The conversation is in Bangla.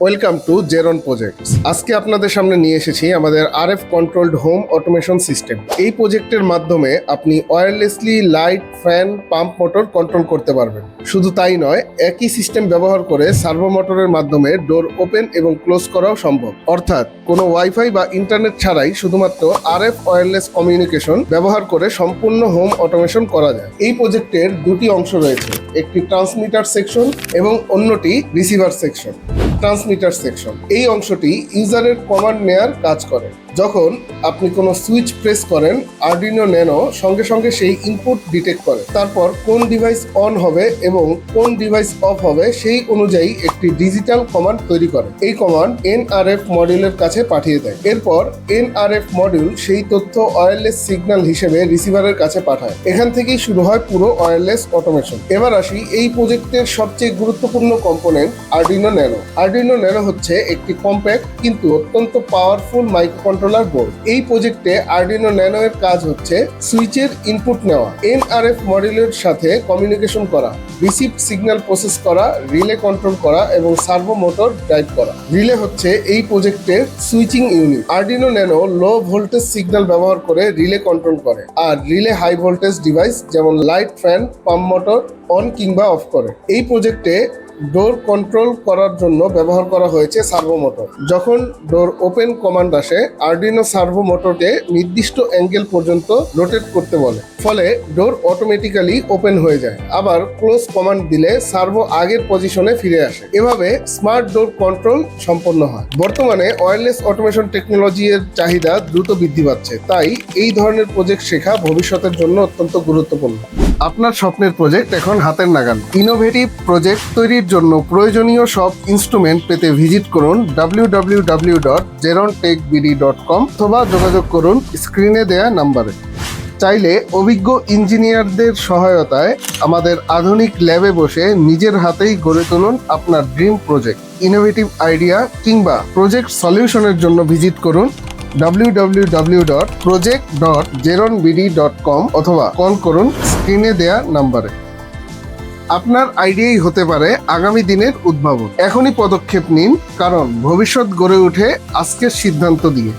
Welcome to জেরন projects. আজকে আপনাদের সামনে নিয়ে এসেছি আমাদের RF controlled home automation system. এই প্রজেক্টের মাধ্যমে আপনি wirelessly light, fan, pump motor control করতে পারবেন। শুধু তাই নয়, একই সিস্টেম ব্যবহার করে সার্ভো মোটরের মাধ্যমে ডোর ওপেন এবং ক্লোজ করাও সম্ভব। অর্থাৎ কোনো ওয়াইফাই বা ইন্টারনেট ছাড়াই শুধুমাত্র আরএফ ওয়্যারলেস কমিউনিকেশন ব্যবহার করে সম্পূর্ণ হোম অটোমেশন করা যায়। এই প্রজেক্টের দুটি অংশ রয়েছে, একটি ট্রান্সমিটার সেকশন এবং অন্যটি রিসিভার সেকশন। ট্রান্সমিটার সেকশন এই অংশটি ইউজারের কমান্ড নেয়ার কাজ করে। যখন আপনি কোনো সুইচ প্রেস করেন, আরডুইনো ন্যানো সঙ্গে সঙ্গে সেই ইনপুট ডিটেক্ট করে। তারপর কোন ডিভাইস অন হবে এবং কোন ডিভাইস অফ হবে সেই অনুযায়ী একটি ডিজিটাল কমান্ড তৈরি করে। এই কমান্ড এনআরএফ মডিউলের কাছে পাঠিয়ে দেয়। এরপর এনআরএফ মডিউল সেই তথ্য ওয়্যারলেস সিগন্যাল হিসেবে রিসিভারের কাছে পাঠায়। এখান থেকেই শুরু হয় পুরো ওয়্যারলেস অটোমেশন। এবার আসি এই প্রজেক্টের সবচেয়ে গুরুত্বপূর্ণ component Arduino nano. Arduino nano হচ্ছে একটি কম্প্যাক্ট কিন্তু অত্যন্ত পাওয়ারফুল মাইক্রোকন্ট্রোলার বোর্ড। এই প্রজেক্টে আরডুইনো ন্যানো এর কাজ হচ্ছে সুইচের ইনপুট নেওয়া, এনআরএফ মডিউলের সাথে কমিউনিকেশন করা, রিসিভড সিগন্যাল প্রসেস করা, রিলে কন্ট্রোল করা এবং সার্ভো মোটর ড্রাইভ করা। রিলে হচ্ছে এই প্রজেক্টের switching unit. Arduino nano low voltage signal ব্যবহার করে রিলে কন্ট্রোল করে, আর রিলে হাই ভোল্টেজ ডিভাইস যেমন light, fan, pump motor on কিংবা অফ করে। এই প্রজেক্টে ডোর কন্ট্রোল করার জন্য ব্যবহার করা হয়েছে সার্ভো মোটর। যখন ডোর ওপেন কমান্ড আসে, আরডুইনো সার্ভো মোটরকে নির্দিষ্ট অ্যাঙ্গেল পর্যন্ত রোটেট করতে বলে, ফলে ডোর অটোমেটিক্যালি ওপেন হয়ে যায়। আবার ক্লোজ কমান্ড দিলে সার্ভো আগের পজিশনে ফিরে আসে। এভাবে স্মার্ট ডোর কন্ট্রোল সম্পন্ন হয়। বর্তমানে ওয়্যারলেস অটোমেশন টেকনোলজি এর চাহিদা দ্রুত বৃদ্ধি পাচ্ছে, তাই এই ধরনের প্রজেক্ট শেখা ভবিষ্যতের জন্য অত্যন্ত গুরুত্বপূর্ণ। আপনার স্বপ্নের প্রজেক্ট এখন হাতের নাগাল। ইনোভেটিভ প্রজেক্ট তৈরির জন্য প্রয়োজনীয় সব ইনস্ট্রুমেন্ট পেতে ভিজিট করুন www.zerontechbd.com অথবা যোগাযোগ করুন স্ক্রিনে দেয়া নাম্বারে। চাইলে অভিজ্ঞ ইঞ্জিনিয়ারদের সহায়তায় আমাদের আধুনিক ল্যাবে বসে নিজের হাতেই গড়ে তুলুন আপনার ড্রিম প্রজেক্ট। ইনোভেটিভ আইডিয়া কিংবা প্রজেক্ট সলিউশনের জন্য ভিজিট করুন www.project.zeronbd.com অথবা কল করুন স্ক্রিনে দেয়া নাম্বারে। আপনার আইডিয়াই হতে পারে আগামী দিনের উদ্ভাবন। এখনই পদক্ষেপ নিন, কারণ ভবিষ্যৎ গড়ে ওঠে আজকের সিদ্ধান্ত দিয়ে।